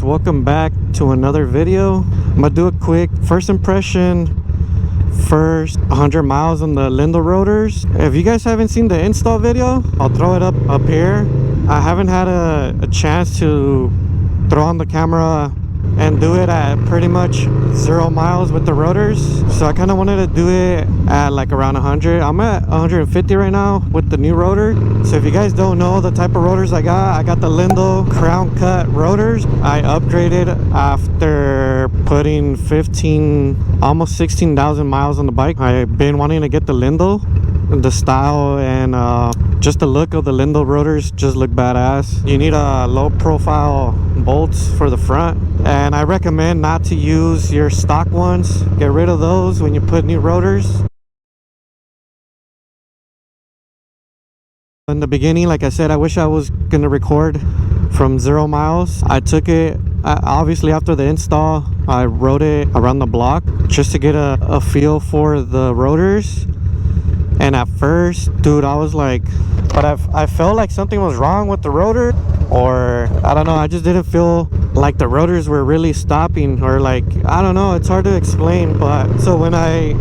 welcome back to another video. I'm gonna do a quick first impression, first 100 miles on the Lyndall Rotors. If you guys haven't seen the install video, I'll throw it up here. I haven't had a chance to throw on the camera and do it at pretty much 0 miles with the rotors, so I kind of wanted to do it at like around 100. I'm at 150 right now with the new rotor. So if you guys don't know the type of rotors I got the Lyndall crown cut rotors. I upgraded after putting 15 almost 16,000 miles on the bike. I've been wanting to get the Lyndall. The style and just the look of the Lyndall rotors just look badass. You need a low profile bolts for the front, and I recommend not to use your stock ones. Get rid of those when you put new rotors. In the beginning, like I said, I wish I was gonna record from 0 miles. I took it obviously after the install. I rode it around the block just to get a feel for the rotors. And at first, dude, I was like, but I felt like something was wrong with the rotor, or I don't know, I just didn't feel like the rotors were really stopping, or like, I don't know, it's hard to explain. But so when I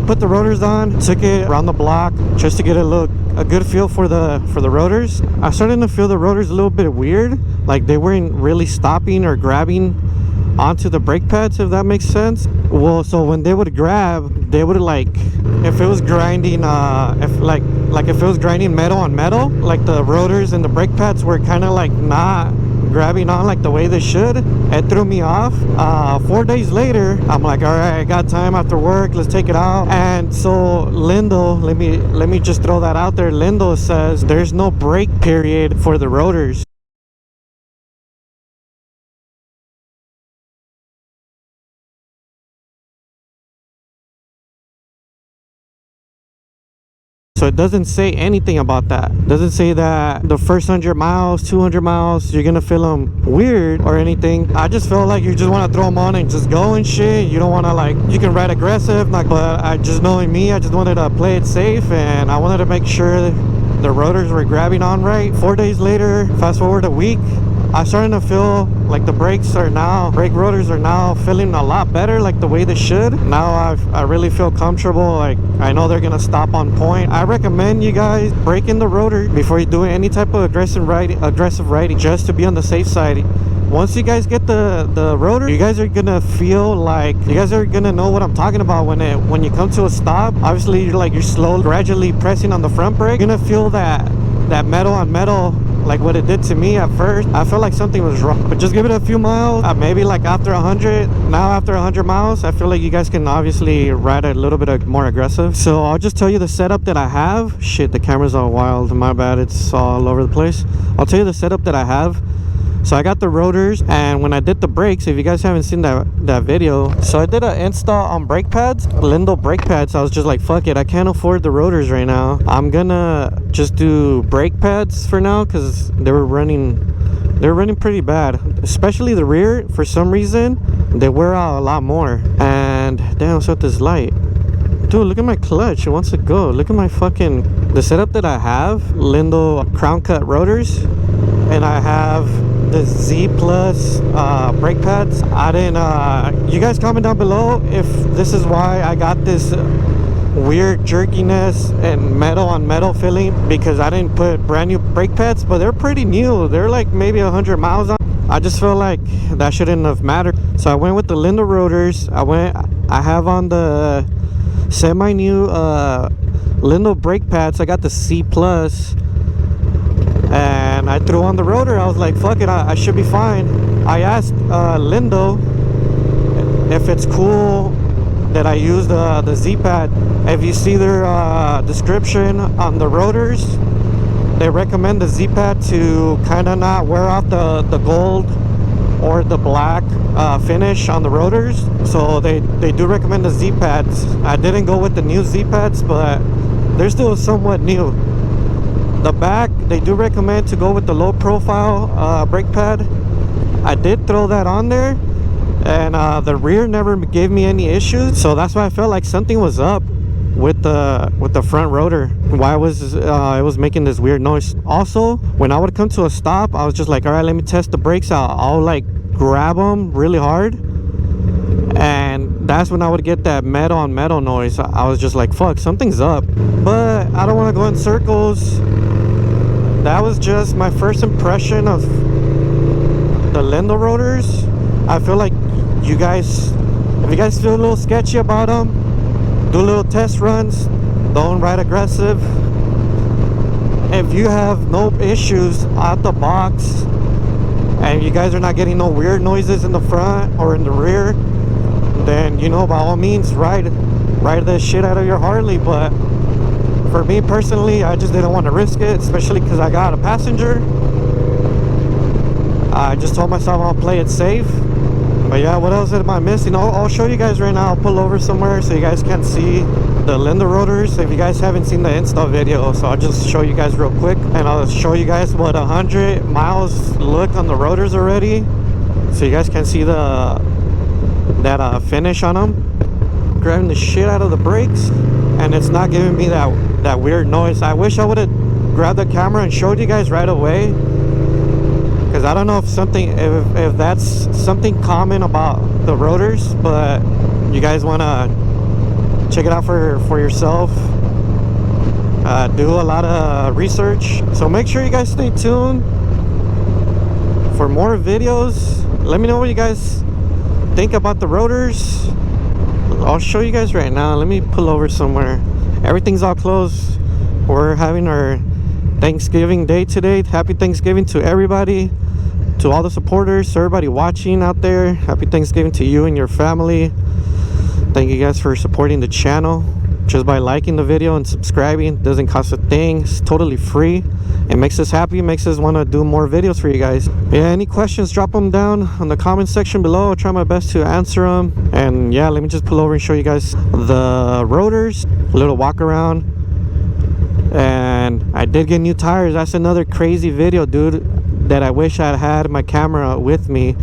put the rotors on, took it around the block just to get a good feel for the rotors, I started to feel the rotors a little bit weird, like they weren't really stopping or grabbing onto the brake pads, if that makes sense. Well, so when they would grab, they would like, if it was grinding if it was grinding metal on metal, like the rotors and the brake pads were kind of like not grabbing on like the way they should. It threw me off. 4 days later, I'm like, all right, I got time after work, let's take it out. And so Lyndall, let me just throw that out there. Lyndall says there's no break period for the rotors. So it doesn't say anything about that. It doesn't say that the first 100 miles, 200 miles, you're gonna feel them weird or anything. I just feel like you just want to throw them on and just go and shit. You don't want to, like, you can ride aggressive, like, but I just, knowing me, I just wanted to play it safe, and I wanted to make sure the rotors were grabbing on right. 4 days later, fast forward a week, I'm starting to feel like the brake rotors are now feeling a lot better, like the way they should. Now I really feel comfortable, like I know they're gonna stop on point. I recommend you guys breaking the rotor before you do any type of aggressive riding, just to be on the safe side. Once you guys get the rotor, you guys are gonna feel like, you guys are gonna know what I'm talking about when you come to a stop. Obviously you're slowly, gradually pressing on the front brake. You're gonna feel that metal on metal, like what it did to me at first. I felt like something was wrong, but just give it a few miles, maybe like after 100. Now after 100 miles, I feel like you guys can obviously ride a little bit more aggressive. So I'll just tell you the setup that I have. Shit, the camera's all wild, my bad, it's all over the place. I'll tell you the setup that I have. So I got the rotors, and when I did the brakes, if you guys haven't seen that video, so I did an install on brake pads, Lyndall brake pads. I was just like, fuck it, I can't afford the rotors right now. I'm gonna just do brake pads for now, because they were running pretty bad, especially the rear. For some reason, they wear out a lot more. And damn, what's with this light? Dude, look at my clutch, it wants to go. Look at my the setup that I have, Lyndall crown cut rotors, and I have the Z Plus brake pads. I didn't you guys comment down below if this is why I got this weird jerkiness and metal on metal feeling, because I didn't put brand new brake pads, but they're pretty new. They're like maybe 100 miles on. I just feel like that shouldn't have mattered. So I went with the Lyndall rotors. I have on the semi-new Lyndall brake pads. I got the C Plus, and I threw on the rotor. I was like, fuck it, I should be fine. I asked Lyndall if it's cool that I use the Z-pad. If you see their description on the rotors, they recommend the Z-pad to kind of not wear off the gold or the black finish on the rotors. So they do recommend the Z-pads. I didn't go with the new Z-pads, but they're still somewhat new. The back, they do recommend to go with the low profile brake pad. I did throw that on there, and the rear never gave me any issues. So that's why I felt like something was up with the front rotor. Why was it was making this weird noise. Also, when I would come to a stop, I was just like, all right, let me test the brakes out. I'll like grab them really hard, and that's when I would get that metal on metal noise. I was just like, fuck, something's up. But I don't want to go in circles. That was just my first impression of the Lyndall Rotors. I feel like you guys, if you guys feel a little sketchy about them, do little test runs, don't ride aggressive. If you have no issues out the box and you guys are not getting no weird noises in the front or in the rear, then, you know, by all means, ride the shit out of your Harley. But for me personally, I just didn't want to risk it, especially because I got a passenger. I just told myself I'll play it safe. But yeah, what else am I missing? I'll show you guys right now. I'll pull over somewhere so you guys can see the Lyndall Rotors if you guys haven't seen the install video. So I'll just show you guys real quick, and I'll show you guys what 100 miles look on the Rotors already, so you guys can see that finish on them. Grabbing the shit out of the brakes, and it's not giving me that weird noise. I wish I would have grabbed the camera and showed you guys right away, because I don't know if that's something common about the Rotors, but you guys want to check it out for yourself. Do a lot of research, so make sure you guys stay tuned for more videos. Let me know what you guys think about the Rotors. I'll show you guys right now. Let me pull over somewhere. Everything's all closed. We're having our Thanksgiving day today. Happy Thanksgiving to everybody, to all the supporters, to everybody watching out there. Happy Thanksgiving to you and your family. Thank you guys for supporting the channel just by liking the video and subscribing. It doesn't cost a thing. It's totally free. It makes us happy. It makes us want to do more videos for you guys. Yeah, any questions, drop them down on the comment section below. I'll try my best to answer them. And yeah, let me just pull over and show you guys the Rotors. A little walk around. And I did get new tires. That's another crazy video, dude, that I wish I had my camera with me.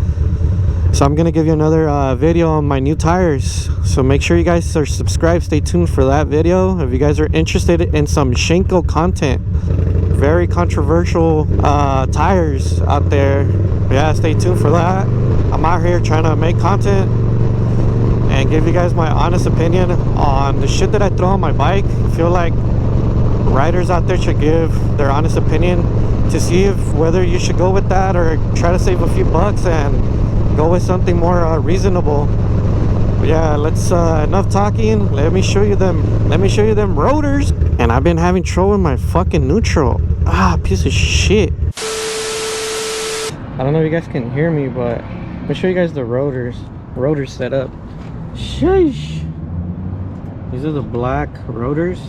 So I'm gonna give you another video on my new tires, so make sure you guys are subscribed. Stay tuned for that video if you guys are interested in some Shenko content. Very controversial tires out there. Yeah, stay tuned for that. I'm out here trying to make content and give you guys my honest opinion on the shit that I throw on my bike. I feel like riders out there should give their honest opinion to see if whether you should go with that or try to save a few bucks and go with something more reasonable. But yeah, let's enough talking. Let me show you them Rotors. And I've been having trouble with my fucking neutral. Piece of shit. I don't know if you guys can hear me, but let me show you guys the Rotors setup. Sheesh. These are the black Rotors.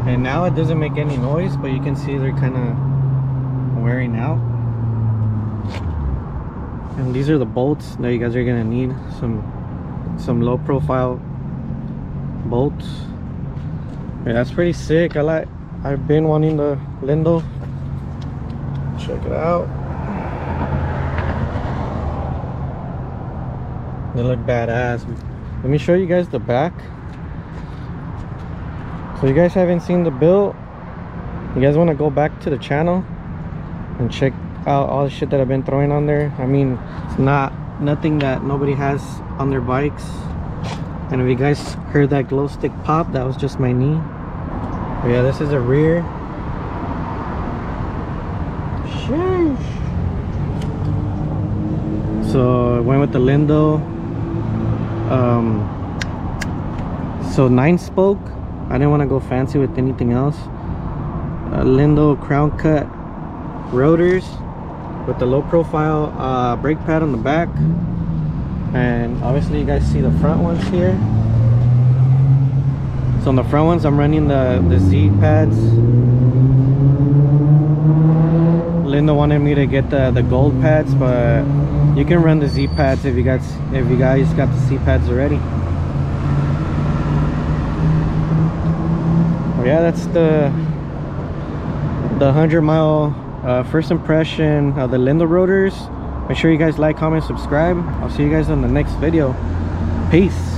And now it doesn't make any noise, but you can see they're kind of wearing out. And these are the bolts that you guys are gonna need. Some low profile bolts. Yeah, that's pretty sick. I've been wanting the Lyndall. Check it out. They look badass. Let me show you guys the back. So you guys haven't seen the build, you guys want to go back to the channel and check out all the shit that I've been throwing on there. I mean, it's nothing that nobody has on their bikes. And if you guys heard that glow stick pop, that was just my knee. But yeah, this is a rear. Sheesh. So I went with the Lyndall. So 9-spoke. I didn't want to go fancy with anything else. Lyndall crown cut Rotors with the low profile brake pad on the back, and obviously you guys see the front ones here. So on the front ones I'm running the Z pads. Lyndall wanted me to get the gold pads, but you can run the Z pads if you guys got the C pads already. Yeah, that's the 100-mile first impression of the Lyndall Rotors. Make sure you guys like, comment, subscribe. I'll see you guys on the next video. Peace.